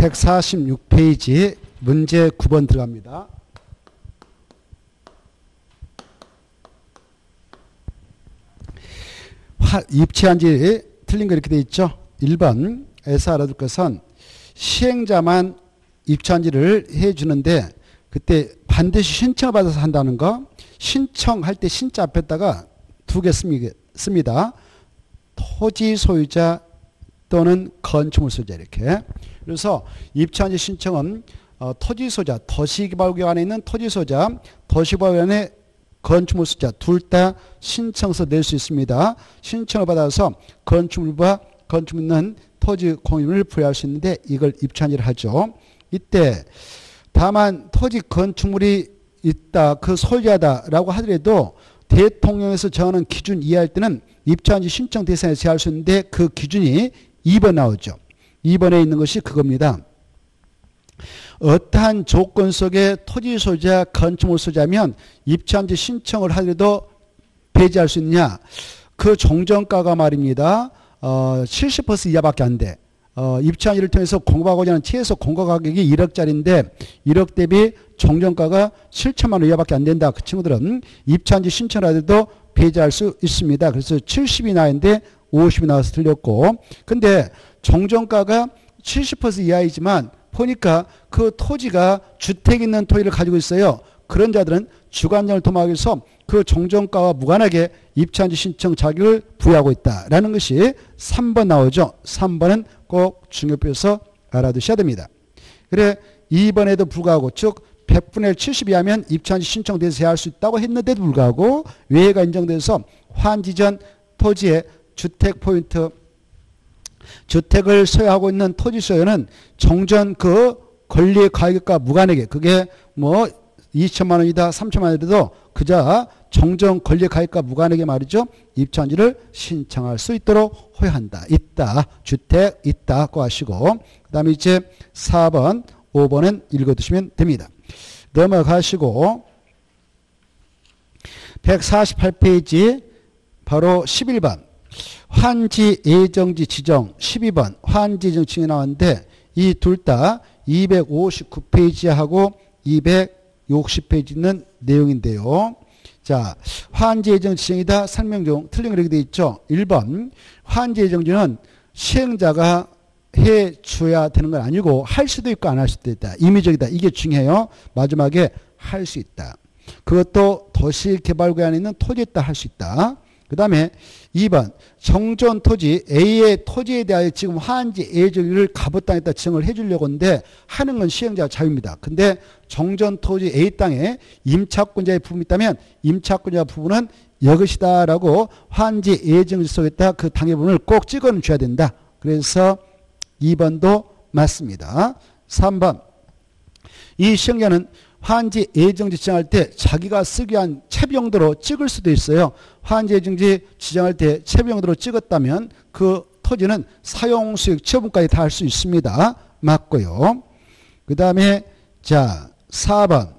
146페이지 문제 9번 들어갑니다. 입체한지 틀린 거 이렇게 돼 있죠. 1번에서 알아둘 것은 시행자만 입체한지를 해주는데 그때 반드시 신청을 받아서 한다는 거. 신청할 때 신자 앞에다가 두 개 씁니다. 토지 소유자 또는 건축물 소유자 이렇게. 그래서 입체한지 신청은 토지 소유자, 도시개발구역 안에 있는 토지 소유자, 도시개발구역 안에 건축물 소유자 둘 다 신청서 낼 수 있습니다. 신청을 받아서 건축물과 건축물 있는 토지 공유를 부여할 수 있는데 이걸 입체한지를 하죠. 이때 다만 토지 건축물이 있다, 그 소유자다라고 하더라도 대통령에서 정하는 기준 이하일 때는 입체한지 신청 대상에 제할 수 있는데 그 기준이 2번 나오죠. 2번에 있는 것이 그겁니다. 어떠한 조건 속에 토지 소유자, 건축물 소유자면 입체한지 신청을 하더라도 배제할 수 있느냐. 그 종전가가 말입니다. 70% 이하밖에 안 돼. 입체한지를 통해서 공급하고자 하는 최소 공고가격이 1억짜리인데 1억 대비 종전가가 7천만 원 이하밖에 안 된다. 그 친구들은 입체한지 신청을 하더라도 배제할 수 있습니다. 그래서 70이 나왔는데 50이 나와서 틀렸고, 근데 종전가가 70% 이하이지만 보니까 그 토지가 주택 있는 토지를 가지고 있어요. 그런 자들은 주관장을 도모하기 위해서 그 종전가와 무관하게 입체한지 신청 자격을 부여하고 있다라는 것이 3번 나오죠. 3번은 꼭 중요표에서 알아두셔야 됩니다. 그래 2번에도 불구하고 즉 100분의 1 70이 하면 입체한지 신청 대상에 제할 수 있다고 했는데도 불구하고 외해가 인정돼서 환지 전 토지의 주택 포인트, 주택을 소유하고 있는 토지 소유는 종전 그 권리의 가격과 무관하게 그게 뭐 2천만 원이다 3천만 원이라도 그저 종전 권리의 가격과 무관하게 말이죠. 입체한지를 신청할 수 있도록 허용한다. 있다. 주택 있다고 하시고 그 다음에 이제 4번 5번은 읽어두시면 됩니다. 넘어가시고 148페이지 바로 11번 환지 예정지 지정 12번 환지 예정 지정이 나왔는데 이 둘 다 259페이지하고 260페이지 있는 내용인데요. 자, 환지 예정 지정이다 설명 중 틀린 거 이렇게 되어 있죠. 1번 환지 예정지는 시행자가 해줘야 되는 건 아니고 할 수도 있고 안 할 수도 있다. 임의적이다. 이게 중요해요. 마지막에 할 수 있다. 그것도 도시개발구역 안에 있는 토지에 따라 할 수 있다. 그 다음에 2번 정전 토지 A의 토지에 대하여 지금 환지 예정지를 갑옷 땅에다 지정을 해주려고 하는데 하는 건 시행자 자유입니다. 근데 정전 토지 A 땅에 임차권자의 부분이 있다면 임차권자 부분은 이것이다 라고 환지 예정지 속에다 그 당의 부분을 꼭 찍어 줘야 된다. 그래서 2번도 맞습니다. 3번 이 시행자는 환지 예정지 지정할 때 자기가 쓰기 위한 채비용도로 찍을 수도 있어요. 환지 예정지 지정할 때 채비용도로 찍었다면 그 토지는 사용수익 처분까지 다 할 수 있습니다. 맞고요. 그 다음에 자 4번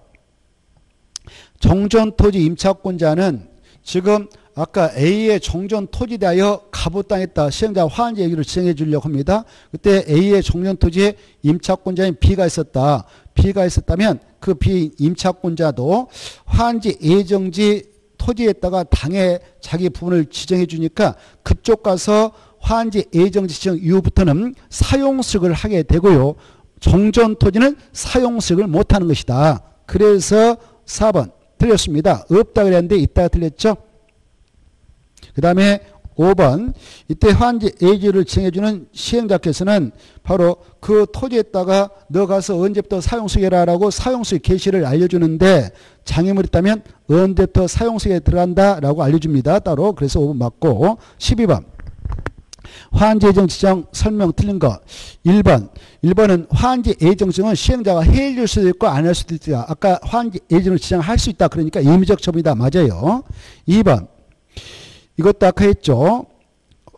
정전토지 임차권자는 지금 아까 A의 정전 토지에 대하여 갑옷 땅에다 시행자 환지 얘기를 지정해 주려고 합니다. 그때 A의 정전 토지에 임차권자인 B가 있었다. B가 있었다면 그 B 임차권자도 환지 예정지 토지에다가 당에 자기 부분을 지정해 주니까 그쪽 가서 환지 예정지 지정 이후부터는 사용수익을 하게 되고요. 정전 토지는 사용수익을 못하는 것이다. 그래서 4번 틀렸습니다. 없다 그랬는데 있다가 틀렸죠. 그 다음에 5번 이때 환지 예정지를 지정해주는 시행자께서는 바로 그 토지에다가 너 가서 언제부터 사용수익해라 라고 사용수익 개시를 알려주는데 장애물이 있다면 언제부터 사용수익에 들어간다 라고 알려줍니다. 따로. 그래서 5번 맞고 12번 환지 예정 지정 설명 틀린 거 1번은 환지 예정 지정은 시행자가 해줄 수도 있고 안 할 수도 있다. 아까 환지 예정을 지정할 수 있다. 그러니까 임의적 처분이다. 맞아요. 2번 이것도 아까 했죠.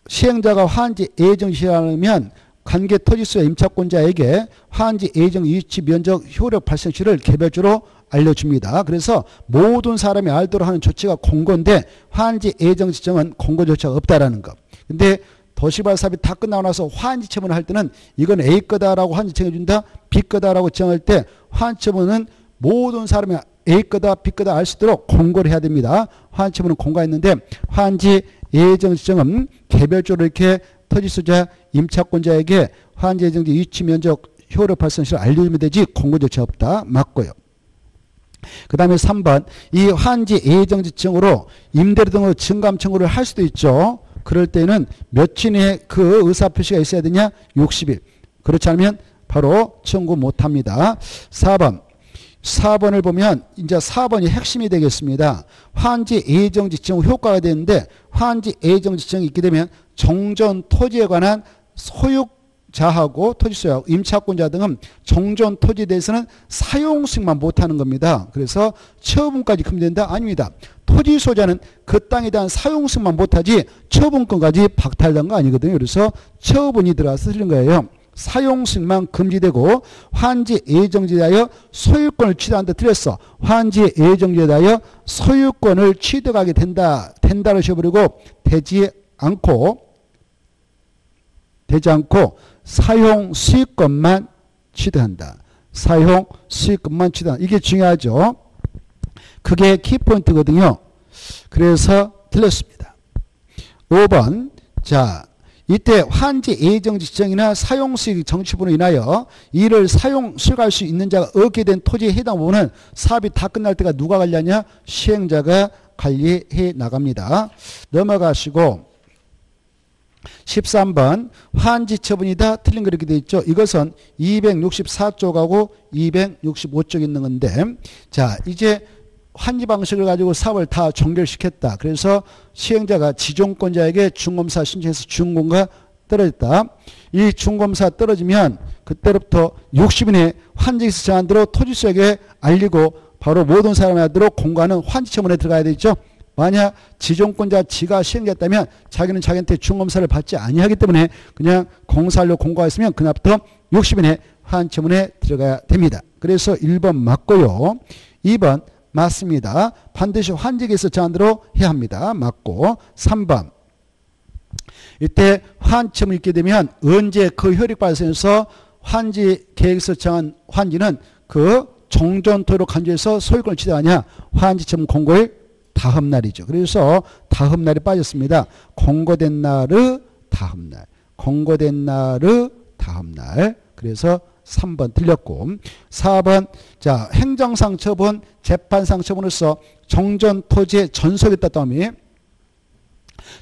시행자가 환지 예정 지정하면 관계 토지수의 임차권자에게 환지 예정 위치 면적 효력 발생 시를 개별적으로 알려줍니다. 그래서 모든 사람이 알도록 하는 조치가 공고인데 환지 예정 지정은 공고 조치가 없다라는 거. 근데 도시개발 사업이 다 끝나고 나서 환지 처분을 할 때는 이건 A 거다라고 환지 정해준다. B 거다라고 정할 때 환지 처분은 모든 사람이 A 거다 B 거다 알 수 있도록 공고를 해야 됩니다. 환지 처분은 공고가 있는데 환지 예정 지정은 개별적으로 이렇게 토지 소유자 임차권자에게 환지 예정지 위치 면적 효력 발생 시를 알려주면 되지 공고 조치 없다. 맞고요. 그 다음에 3번 이 환지 예정지 지정으로 임대료 등으로 증감 청구를 할 수도 있죠. 그럴 때는 며칠 그 의사표시가 있어야 되냐? 60일. 그렇지 않으면 바로 청구 못합니다. 4번을 보면 이제 4번이 핵심이 되겠습니다. 환지 예정지 지정 효과가 되는데 환지 예정지 지정이 있게 되면 정전 토지에 관한 소유자하고 토지소유하고 임차권자 등은 정전 토지에 대해서는 사용승만 못하는 겁니다. 그래서 처분까지 크면 된다? 아닙니다. 토지 소유자는 그 땅에 대한 사용승만 못하지 처분권까지 박탈된 거 아니거든요. 그래서 처분이 들어가서 틀린 거예요. 사용승만 금지되고 환지 예정지에 대하여 소유권을 취득한다 틀렸어. 환지 예정지에 대하여 소유권을 취득하게 된다를 쉬어버리고 되지 않고 사용 수익권만 취득한다. 사용 수익권만 취득한다. 이게 중요하죠. 그게 키포인트거든요. 그래서 틀렸습니다. 5번 자 이때 환지 예정지 지정이나 사용수익 정치분으로 인하여 이를 수익할 수 있는 자가 얻게 된 토지에 해당 부분은 사업이 다 끝날 때가 누가 관리하냐? 시행자가 관리해 나갑니다. 넘어가시고 13번 환지 처분이다 틀린 거 이렇게 되어 있죠. 이것은 264쪽하고 265쪽에 있는 건데 자 이제 환지 방식을 가지고 사업을 다 종결시켰다. 그래서 시행자가 지정권자에게 중검사 신청해서 준공가 떨어졌다. 이 중검사 떨어지면 그때부터 60인의 환지에서 정한 대로 토지수에게 알리고 바로 모든 사람이 하도록 공고하는 환지 처분에 들어가야 되죠. 만약 지정권자 지가 시행자였다면 자기는 자기한테 중검사를 받지 아니하기 때문에 그냥 공사하려고 공고했으면 그날부터 60인의 환지 처분에 들어가야 됩니다. 그래서 1번 맞고요. 2번 맞습니다. 반드시 환지계획서 정한 대로 해야 합니다. 맞고 3번 이때 환지 처분이 있게 되면 언제 그 효력 발생해서 환지계획서 정한 환지는 그 정전토로 간주해서 소유권을 취득하냐? 환지 처분 공고일 다음 날이죠. 그래서 다음 날이 빠졌습니다. 공고된 날의 다음 날. 공고된 날의 다음 날. 그래서 3번 틀렸고 4번 자 행정상 처분 재판상 처분으로서 정전 토지의 전속에 따르면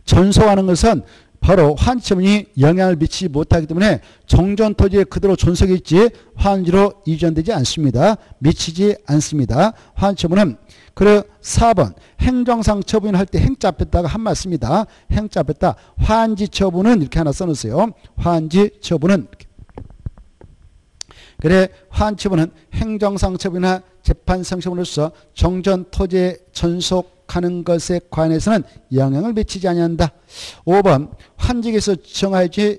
전속하는 것은 바로 환지 처분이 영향을 미치지 못하기 때문에 정전 토지에 그대로 전속이 있지 환지로 이전되지 않습니다. 미치지 않습니다. 환지 처분은 그래 4번 행정상 처분을 할 때 행자 앞에다가 한 말 씁니다. 행자 앞에다 환지 처분은 이렇게 하나 써놓으세요. 환지 처분은 이렇게. 그래 환지 처분은 행정상 처분이나 재판상 처분으로서 정전 토지에 전속하는 것에 관해서는 영향을 미치지 아니한다. 5번 환지에서 정하지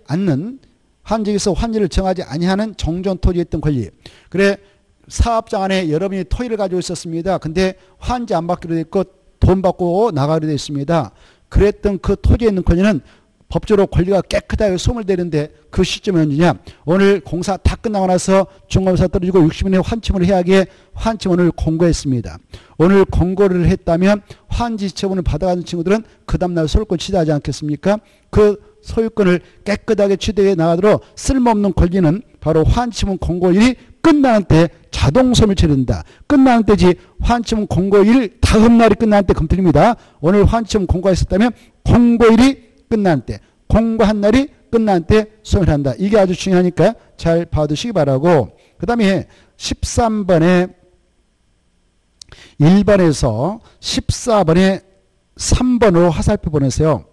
않는 환지에서 환지를 정하지 아니하는 정전 토지에 있던 권리. 그래 사업장 안에 여러분이 토지를 가지고 있었습니다. 근데 환지 안 받기로 됐고 돈 받고 나가기로 됐습니다. 그랬던 그 토지에 있는 권리는 법적으로 권리가 깨끗하게 소멸되는데 그 시점이 언제냐? 오늘 공사 다 끝나고 나서 중검사 떨어지고 60인의 환치문을 해야 하기에 환치문을 공고했습니다. 오늘 공고를 했다면 환지 처분을 받아가는 친구들은 그 다음날 소유권 취득하지 않겠습니까? 그 소유권을 깨끗하게 취득해 나가도록 쓸모없는 권리는 바로 환치문 공고일이 끝나는 때 자동 소멸처리된다. 끝나는 때지 환치문 공고일 다음 날이 끝나는 때 검틀립니다. 오늘 환치문 공고했었다면 공고일이 끝난 때 공고한 날이 끝난 때 소멸한다. 이게 아주 중요하니까 잘 봐두시기 바라고 그 다음에 13번에 1번에서 14번에 3번으로 화살표 보내세요.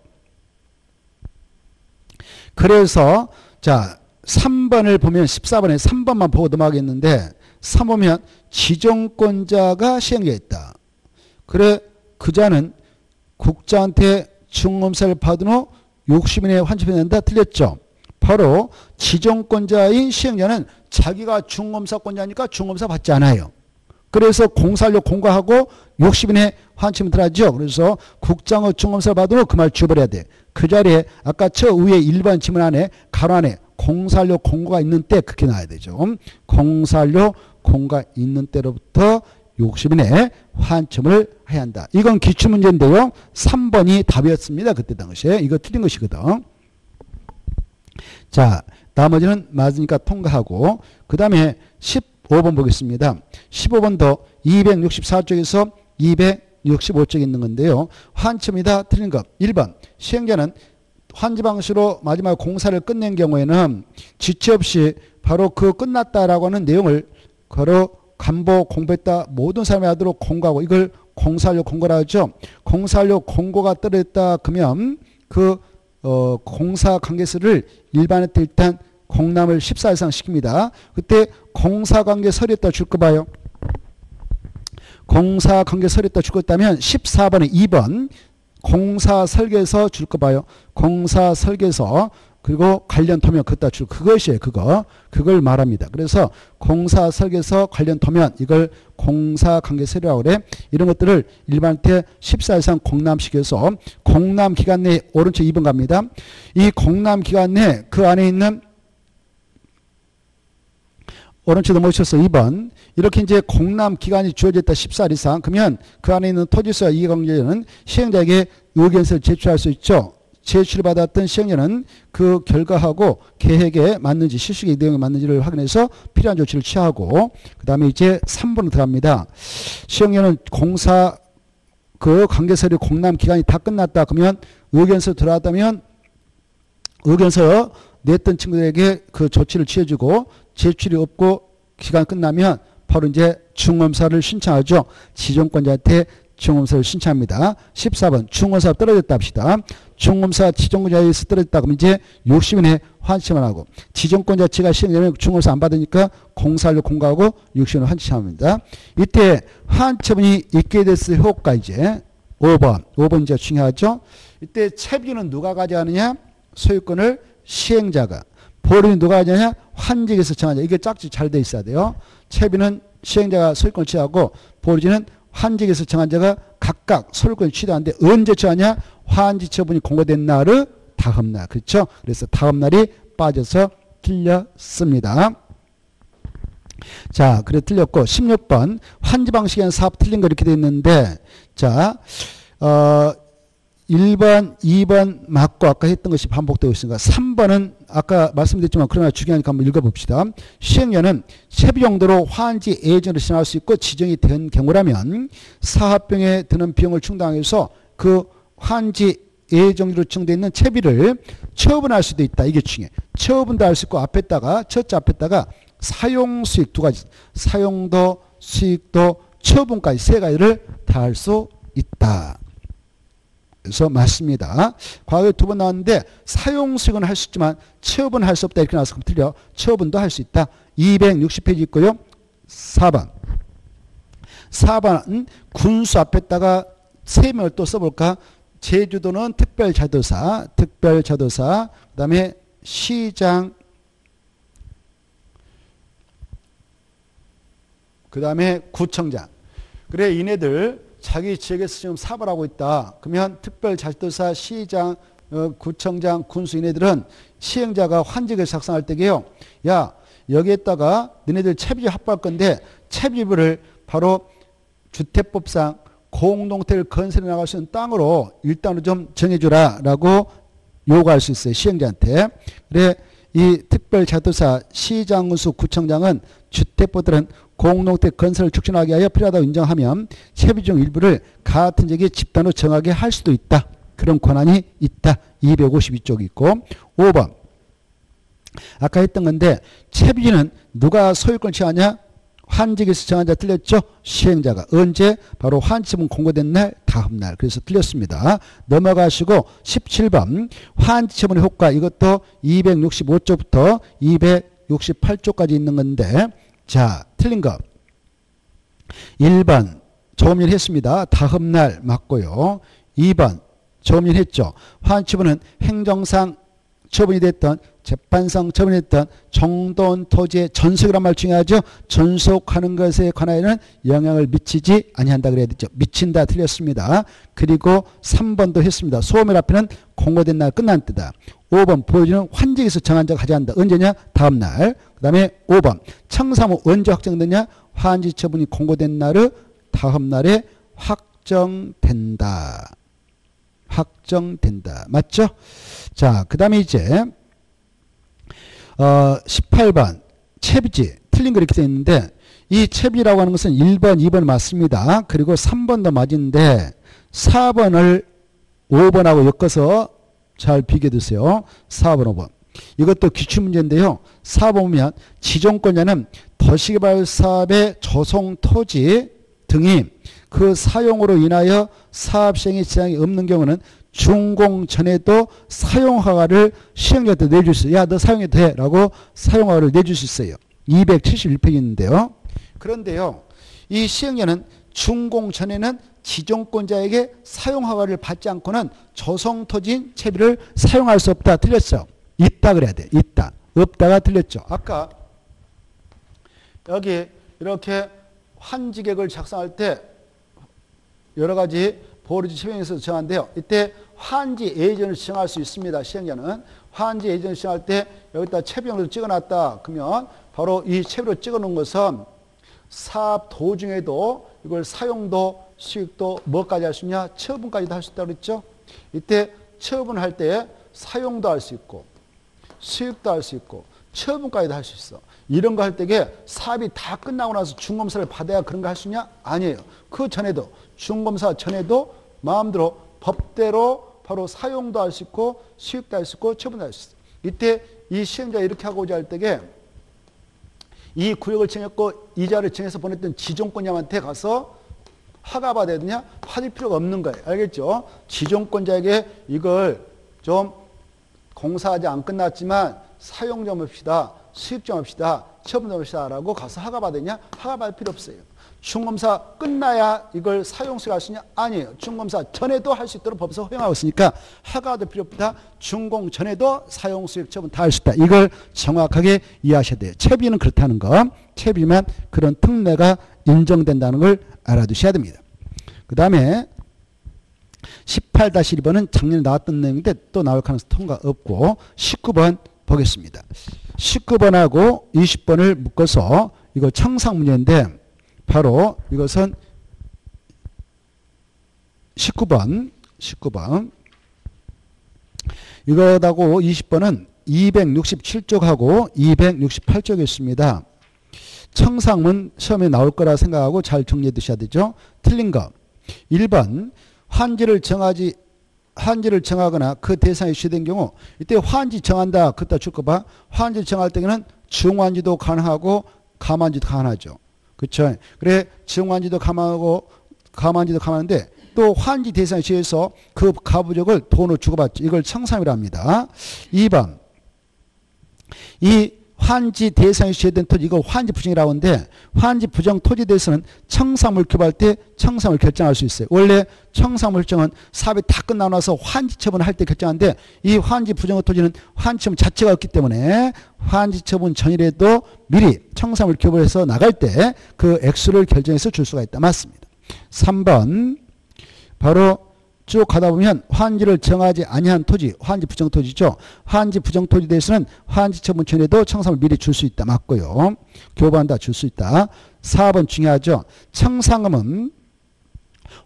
그래서 자 3번을 보면 14번에 3번만 보고 넘어가겠는데 3 보면 지정권자가 시행자에 있다. 그래 그자는 국자한테 중검사를 받은 후 60인의 환치문이 된다. 틀렸죠. 바로 지정권자인 시행자는 자기가 중검사권자니까 중검사 받지 않아요. 그래서 공사하려고 공고하고 60인의 환치문 들어가죠. 그래서 국장의 중검사를 받으면 그 말 지워버려야 돼. 그 자리에 아까 저 위에 1번 지문 안에 가로 안에 공사료 공고가 있는 때 그렇게 나와야 되죠. 공사료 공고가 있는 때로부터 60일 내에 환첨을 해야 한다. 이건 기출문제인데요. 3번이 답이었습니다. 그때 당시에. 이거 틀린 것이거든. 자, 나머지는 맞으니까 통과하고 그 다음에 15번 보겠습니다. 15번도 264쪽에서 265쪽에 있는 건데요. 환첨이다 틀린 것. 1번 시행자는 환지 방식으로 마지막 공사를 끝낸 경우에는 지체 없이 바로 그 끝났다라고 하는 내용을 바로 간보 공부했다 모든 사람이 하도록 공고하고 이걸 공사료 공고라 하죠. 공사료 공고가 떨어졌다 그러면 그 공사 관계서를 일반한테 일단 공람을 14일 이상 시킵니다. 그때 공사관계 서류에다 줄 거 봐요. 공사관계 서류에다 줄 거 있다면 14번에 2번 공사 설계서 줄 거 봐요. 공사 설계서 그리고 관련 도면 그것다 줄 그것이에요. 그걸 말합니다. 그래서 공사 설계서 관련 도면 이걸 공사관계 서류라고 그래. 이런 것들을 일반한테 14일 이상 공람시켜서 공람 기간 내에 오른쪽 2번 갑니다. 이 공람 기간 내에 그 안에 있는 오른쪽 넘어오셔서 2번 이렇게 이제 공람 기간이 주어졌다 14일 이상 그러면 그 안에 있는 토지소와 이해관계자는 시행자에게 의견서를 제출할 수 있죠. 제출받았던 시행자는 그 결과하고 계획에 맞는지 실수계 내용에 맞는지를 확인해서 필요한 조치를 취하고 그 다음에 이제 3번으로 들어갑니다. 시행자는 공사 그 관계서류 공람 기간이 다 끝났다 그러면 의견서 들어왔다면 의견서 냈던 친구들에게 그 조치를 취해주고 제출이 없고 기간 끝나면 바로 이제 중검사를 신청하죠. 지정권자한테 중검사를 신청합니다. 14번 중검사 떨어졌다 합시다. 중검사 지정권자에서 떨어졌다 그러면 이제 60일 내에 환심을 하고 지정권자 지가 시행되면 중검사 안 받으니까 공사를 공고하고 60일 환심합니다. 이때 환처분이 있게 됐을 효과 이제 5번 이제 중요하죠. 이때 채비는 누가 가져가느냐? 소유권을 시행자가. 보류는 누가 가져가느냐? 환직에서 정하자. 이게 짝지 잘 돼 있어야 돼요. 채비는 시행자가 소유권을 취하고 보류지는 환직에서 정한 자가 각각 소유권을 취하는데 언제 취하냐? 환지 처분이 공고된 날의 다음날. 그렇죠? 그래서 다음날이 빠져서 틀렸습니다. 자, 그래 틀렸고 16번 환지 방식에는 사업 틀린 거 이렇게 돼 있는데 자, 1번, 2번 맞고 아까 했던 것이 반복되고 있으니까 3번은 아까 말씀드렸지만 그러나 중요하니까 한번 읽어봅시다. 시행자는 채비 용도로 환지 예정을 신청할 수 있고 지정이 된 경우라면 사업병에 드는 비용을 충당해서 그 환지 예정으로 지정되어 있는 채비를 처분할 수도 있다. 이게 중요해. 처분도 할 수 있고 앞에다가 첫째 앞에다가 사용수익 두 가지 사용도 수익도 처분까지 세 가지를 다 할 수 있다. 그래서 맞습니다. 과거에 2번 나왔는데 사용수익은 할 수 있지만 처분은 할 수 없다 이렇게 나와서 틀려. 처분도 할 수 있다. 260페이지 있고요. 4번은 군수 앞에다가 세 명을 또 써볼까? 제주도는 특별자도사, 그 다음에 시장, 그 다음에 구청장. 그래 이네들 자기 지역에서 지금 사업을 하고 있다. 그러면 특별자치도사, 시장, 구청장, 군수 이네들은 시행자가 환직을 작성할 때게요. 야 여기에다가 너네들 채비집 확보할 건데 채비집을 바로 주택법상 공동택을 건설해 나갈 수 있는 땅으로 일단은 좀 정해주라 라고 요구할 수 있어요. 시행자한테. 그래 이 특별자도사, 시장, 군수, 구청장은 주택법들은 공동택 건설을 촉진하기 위하여 필요하다고 인정하면 채비 중 일부를 같은 지역에 집단으로 정하게 할 수도 있다. 그런 권한이 있다. 252쪽이 있고 5번 아까 했던 건데 채비지는 누가 소유권을 취하냐? 환직에서 정한 자 틀렸죠? 시행자가. 언제? 바로 환지문 공고된 날 다음 날. 그래서 틀렸습니다. 넘어가시고 17번 환지처분의 효과 이것도 265쪽부터 268쪽까지 있는 건데 자 틀린 거 1번 조업일 했습니다. 다음 날 맞고요. 2번 조업일 했죠. 환지처분은 행정상 처분이 됐던 재판상 처분했던 정돈 토지의 전속이란 말 중요하죠. 전속하는 것에 관하여는 영향을 미치지 아니한다 그래야 되죠. 미친다 틀렸습니다. 그리고 3번도 했습니다. 소멸 앞에는 공고된 날 끝난 때다. 5번 보여주는 환지에서 정한 자가 하자한다. 언제냐? 다음 날. 그 다음에 5번 청사무 언제 확정되냐? 환지 처분이 공고된 날의 다음 날에 확정된다. 확정된다. 맞죠? 자, 그 다음에 이제 18번 채비지 틀린 거 이렇게 되어 있는데 이 채비라고 하는 것은 1번, 2번 맞습니다. 그리고 3번도 맞는데 4번을 5번하고 엮어서 잘 비교해두세요. 4번, 5번. 이것도 기출문제인데요. 4번 보면 지정권자는 도시개발 사업의 조성 토지 등이 그 사용으로 인하여 사업 시행에 지장이 없는 경우는 준공 전에도 사용허가를 시행자한테 내줄 수 있어요. 야, 너 사용해도 돼 라고 사용허가를 내줄 수 있어요. 271페이지 있는데요. 그런데요, 이 시행자는 준공 전에는 지정권자에게 사용허가를 받지 않고는 조성토지인 채비를 사용할 수 없다. 틀렸죠? 있다 그래야 돼. 있다. 없다가 틀렸죠. 아까 여기 이렇게 환지계획을 작성할 때 여러 가지 보호지 채비에서 정한데요. 이때 환지 예전을 정할 수 있습니다. 시행자는 환지 예전을 정할 때 여기다 채비용으로 찍어놨다. 그러면 바로 이 채비로 찍어놓은 것은 사업 도중에도 이걸 사용도 수익도 뭐까지 할 수 있냐? 처분까지도 할 수 있다고 그랬죠. 이때 처분할 때 사용도 할 수 있고 수익도 할 수 있고 처분까지도 할 수 있어. 이런 거 할 때에 사업이 다 끝나고 나서 준검사를 받아야 그런 거 할 수 있냐? 아니에요. 그 전에도 준검사 전에도 마음대로 법대로 바로 사용도 할 수 있고 수익도 할 수 있고 처분도 할 수 있어. 이때 이 시행자가 이렇게 하고자 할 때에 이 구역을 정했고 이자를 정해서 보냈던 지정권자한테 가서 허가 받아야 되냐? 받을 필요가 없는 거예요. 알겠죠? 지정권자에게 이걸 좀 공사하지 안 끝났지만 사용 좀 합시다. 수익 좀 합시다. 처분 좀 합시다. 라고 가서 허가 받으냐? 허가 받을 필요 없어요. 준검사 끝나야 이걸 사용 수익 할 수 있냐? 아니에요. 준검사 전에도 할 수 있도록 법에서 허용하고 있으니까 허가도 필요 없다. 준공 전에도 사용 수익 처분 다 할 수 있다. 이걸 정확하게 이해하셔야 돼요. 채비는 그렇다는 거. 채비만 그런 특례가 인정된다는 걸 알아두셔야 됩니다. 그 다음에 18-1번은 작년에 나왔던 내용인데 또 나올 가능성 통과 없고 19번 보겠습니다. 19번하고 20번을 묶어서 이거 청산 문제인데 바로 이것은 19번 이거하고 20번은 267쪽하고 268쪽이 있습니다. 청산문 시험에 나올 거라 생각하고 잘 정리해 두셔야 되죠. 틀린 거 1번 환지를 정하거나 그 대상이 유치된 경우 이때 환지 정한다. 그따 줄 거 봐. 환지 정할 때는 중환지도 가능하고 감환지도 가능하죠. 그렇죠? 그래 중환지도 가능하고 감환지도 가능한데 또 환지 대상에 취해서 그 가부적을 돈으로 주고받죠. 이걸 청산이라고 합니다. 2번 이 환지 대상에 취해된 토지 이걸 환지 부정이라고 하는데 환지 부정 토지에 대해서는 청산물 교부할 때 청산을 결정할 수 있어요. 원래 청산물 결정은 사업이 다 끝나고 나서 환지 처분을 할 때 결정하는데 이 환지 부정 토지는 환지 처분 자체가 없기 때문에 환지 처분 전이라도 미리 청산물 교부를 해서 나갈 때 그 액수를 결정해서 줄 수가 있다. 맞습니다. 3번 바로 쭉 가다 보면 환지를 정하지 아니한 토지, 환지 부정 토지죠. 환지 부정 토지에 대해서는 환지 처분 전에도 청산을 미리 줄 수 있다. 맞고요. 교부한다. 줄 수 있다. 4번 중요하죠. 청산금은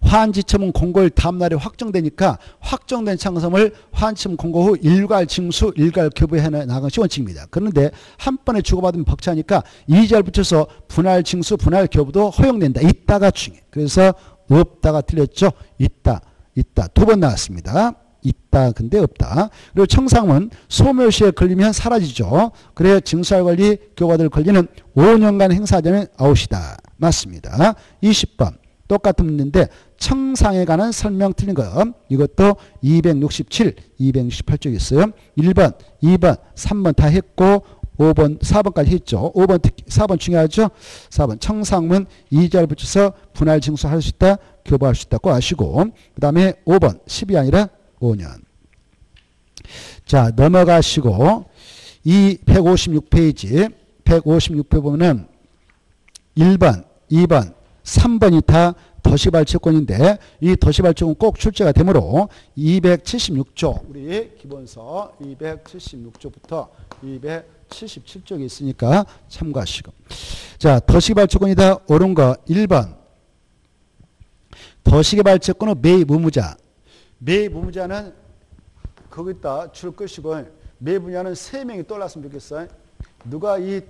환지 처분 공고일 다음 날에 확정되니까 확정된 청산을 환지 처분 공고 후 일괄 징수, 일괄 교부해 나가는 것이 원칙입니다. 그런데 한 번에 주고받으면 벅차니까 이자를 붙여서 분할 징수, 분할 교부도 허용된다. 있다가 중요해. 그래서 없다가 틀렸죠. 있다. 두 번 나왔습니다. 있다 근데 없다. 그리고 청산은 소멸시에 걸리면 사라지죠. 그래야 징수할 권리 교부받을 권리는 5년간 행사되는 아웃이다. 맞습니다. 20번 똑같은 문제인데 청산에 관한 설명 틀린 거 이것도 267, 268쪽에 있어요. 1번, 2번, 3번 다 했고 5번, 4번까지 했죠. 5번 특히 4번 중요하죠. 4번 청산은 이자를 붙여서 분할 징수할 수 있다. 교부할 수 있다고 아시고 그 다음에 5번 10이 아니라 5년. 자 넘어가시고 이 156페이지 156페이지 보면은 1번, 2번, 3번이 다 도시발채권인데 이 도시발채권 꼭 출제가 되므로 276조 우리 기본서 276조부터 277쪽에 있으니까 참고하시고. 자, 도시개발채권이다. 옳은 거 1번. 도시개발채권은 매입의무자. 매입의무자는 거기다 줄 것이고 매입의무자는 3명이 떠올랐으면 좋겠어요. 누가 이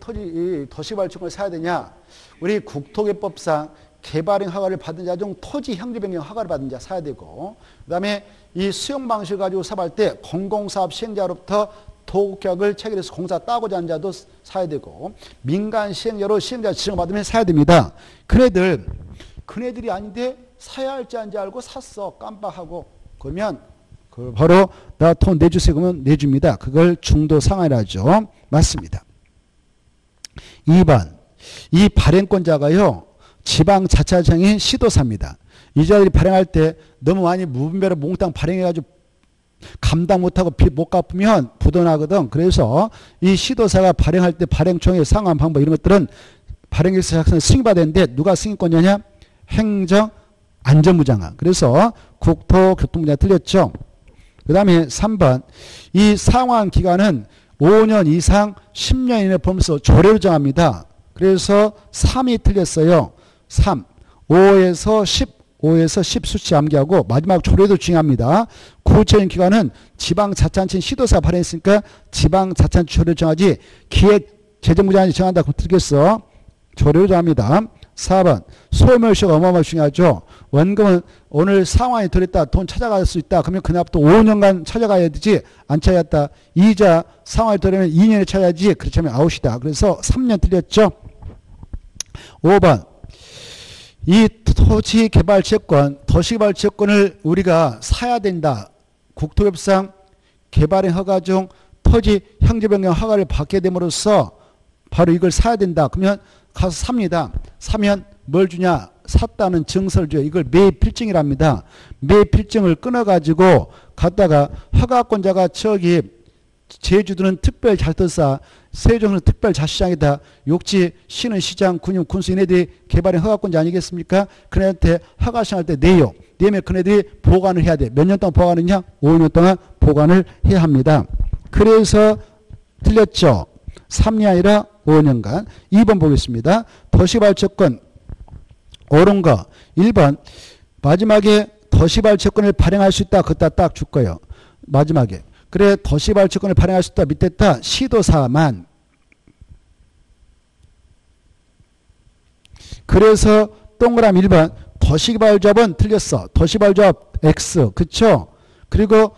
도시개발채권을 사야 되냐? 우리 국토개법상 개발행 허가를 받은 자 중 토지 형지 변경 허가를 받은 자 사야 되고, 그 다음에 이 수용 방식을 가지고 사업할 때 공공사업 시행자로부터 도급계약을 체결해서 공사 따고자 하는 자도 사야 되고, 민간 시행자로 시행자 지정받으면 사야 됩니다. 그네들이 아닌데 사야 할지 아닌지 알고 샀어. 깜빡하고. 그러면 바로 나 돈 내주세요. 그러면 내줍니다. 그걸 중도상환이라 하죠. 맞습니다. 2번. 이 발행권자가요. 지방자치단체장이 시도사입니다. 이 자들이 발행할 때 너무 많이 무분별한 몽땅 발행해가지고 감당 못하고 빚 못 갚으면 부도나거든. 그래서 이 시도사가 발행할 때 발행총회 상환 방법 이런 것들은 발행일서 작성을 승인받았는데 누가 승인권자냐? 행정안전부장관. 그래서 국토교통부장 틀렸죠. 그 다음에 3번. 이 상환 기간은 5년 이상 10년 이내 범위에서 조례로 정합니다. 그래서 3이 틀렸어요. 3. 5에서 10 수치 암기하고 마지막 조례도 중요합니다. 구체적인 기관은 지방자치단체 시도사 발행했으니까 지방자치단체 조례를 정하지 기획재정부장이 정한다. 그럼 틀겠어. 조례로 정합니다. 4번. 소멸시효가 어마어마하게 중요하죠. 원금은 오늘 상환이 들었다. 돈 찾아갈 수 있다. 그러면 그날부터 5년간 찾아가야 되지. 안 찾아갔다. 이자 상환이 들으면 2년에 찾아야지. 그렇지 않으면 아웃이다. 그래서 3년 틀렸죠. 5번. 이 토지개발채권, 도시개발채권을 우리가 사야 된다. 국토협상 개발행 허가 중 토지 형지변경 허가를 받게 됨으로써 바로 이걸 사야 된다. 그러면 가서 삽니다. 사면 뭘 주냐? 샀다는 증서를 줘요. 이걸 매입필증이랍니다. 매입필증을 끊어가지고 갖다가 허가권자가 저기 제주도는 특별자치도사, 세종은 특별자치시장이다. 욕지, 시는 시장, 군은 군수 이네들이 개발행 허가권자 아니겠습니까? 그네한테 허가 시행할 때 내요. 내면 그네들이 보관을 해야 돼. 몇 년 동안 보관하느냐? 5년 동안 보관을 해야 합니다. 그래서 틀렸죠. 3년이 아니라 5년간. 2번 보겠습니다. 도시개발채권 옳은 거 1번. 마지막에 도시개발채권을 발행할 수 있다. 그것다 딱 줄 거예요. 마지막에. 그래 도시개발채권을 발행할 수 있다. 밑에 다 시도사만. 그래서 동그라미 1번. 도시개발조합은 틀렸어. 도시개발조합 X. 그쵸? 그리고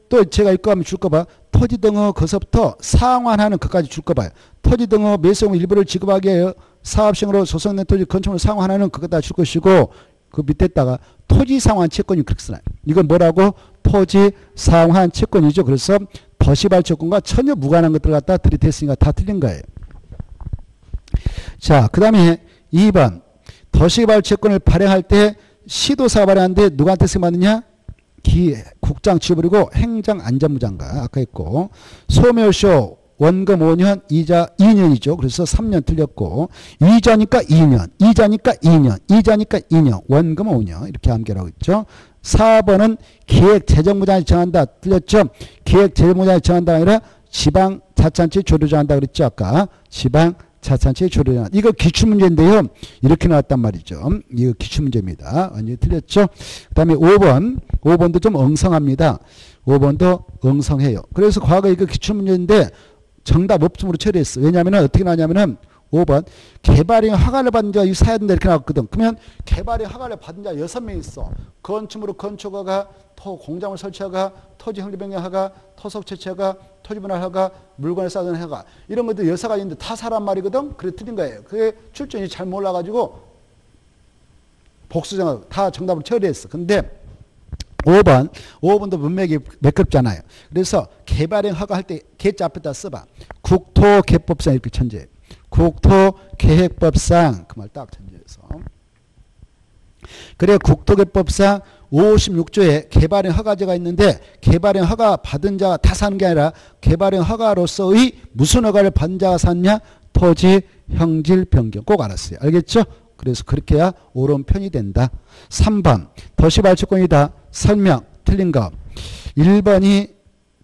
또 제가 이거 하면 줄거 봐. 토지 등의 거서부터 상환하는 것까지 줄거 봐요. 토지 등의 매수용 일부를 지급하기 위해 사업시행으로 조성된 토지 건축물을 상환하는 그것 다 줄 것이고, 그 밑에다가 토지 상환 채권이 그렇게 쓰나요? 이건 뭐라고? 토지 상환 채권이죠. 그래서 도시개발채권과 전혀 무관한 것들 갖다 들이댔으니까 다 틀린 거예요. 자, 그 다음에 2번. 도시개발채권을 발행할 때 시도사가 발행하는데 누구한테 승인받느냐? 국장 지워버리고 행정안전부장관 아까 했고, 소멸시효 원금 5년 이자 2년이죠. 그래서 3년 틀렸고, 이자니까 2년 원금 5년 이렇게 암기하고 있죠. 4번은 기획재정부장이 정한다. 틀렸죠. 기획재정부장이 정한다가 아니라 지방자치단체 조례 정한다 그랬죠. 아까 지방자치단체 조례 정한다. 이거 기출문제인데요. 이렇게 나왔단 말이죠. 이거 기출문제입니다. 완전히 틀렸죠. 그 다음에 5번도 좀 엉성합니다. 5번도 엉성해요. 그래서 과거 이거 기출문제인데 정답 없음으로 처리했어. 왜냐하면 어떻게 나냐면은 5번 개발행 허가를 받은 자가 이거 사야 된다 이렇게 나왔거든. 그러면 개발행 허가를 받은 자 6명 있어. 건축물로 건축허가, 공장을 설치허가, 토지 형리변경 허가, 토속 채취허가, 토지 분할 허가, 물건을 쌓는 허가, 이런 것들 6가지 있는데 다 사란 말이거든. 그래 틀린 거예요. 그게 출전이 잘 몰라가지고 복수정을 다 정답을 처리했어. 근데 5번도 문맥이 매끄럽잖아요. 그래서 개발행 허가할 때 개자 앞에다 써봐. 국토개법상 이렇게 천재해요. 국토계획법상 그 말 딱 천재해서. 그래 국토개법상 56조에 개발행 허가제가 있는데 개발행 허가 받은 자가 다 사는 게 아니라 개발행 허가로서의 무슨 허가를 받은 자가 샀냐? 토지 형질 변경. 꼭 알았어요. 알겠죠? 그래서 그렇게 해야 옳은 편이 된다. 3번 도시발주권이다. 설명 틀린 거. 1번이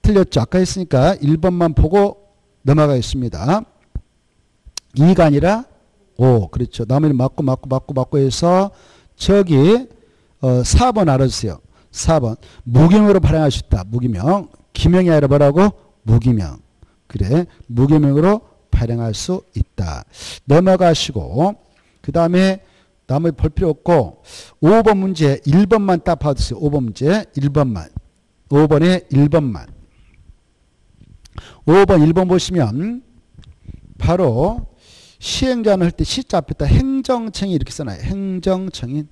틀렸죠. 아까 했으니까 1번만 보고 넘어가겠습니다. 2가 아니라 5. 그렇죠. 나머지 맞고 해서 저기 4번 알아주세요. 4번 무기명으로 발행할 수 있다. 무기명. 기명이 아니라 뭐라고? 무기명. 그래. 무기명으로 발행할 수 있다. 넘어가시고 그 다음에 나머지 볼 필요 없고 5번 문제 1번만 딱 봐주세요. 5번 문제 1번만. 5번에 1번만. 5번 1번 보시면 바로 시행자는 할 때 시자 앞에다 행정청이 이렇게 써놔요. 행정청인.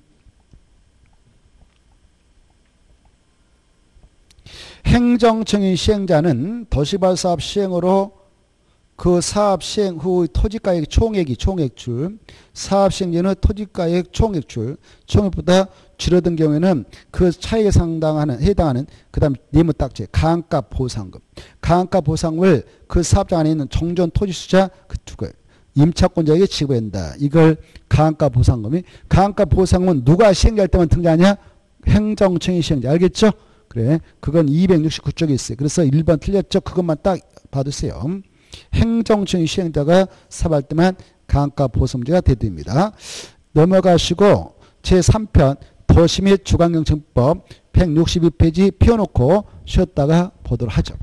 행정청인 시행자는 도시발사업 시행으로 그 사업 시행 후 토지가액 총액줄, 사업 시행전의 토지가액 총액줄, 총액보다 줄어든 경우에는 그 차액에 해당하는 그 다음에 네모 딱지 가항가 보상금. 가항가 보상을 그 사업장 안에 있는 종전 토지수자 그 두 개 임차권자에게 지급한다. 이걸 가항가 보상금이. 가항가 보상금은 누가 시행할 때만 등장하냐? 행정청이 시행자. 알겠죠? 그래. 그건 269쪽에 있어요. 그래서 1번 틀렸죠? 그것만 딱 봐두세요. 행정청이 시행자가 사업할 때만 가항가 보상문제가 대두입니다. 넘어가시고 제3편 도시 및 주관경청법 162페이지 펴놓고 쉬었다가 보도록 하죠.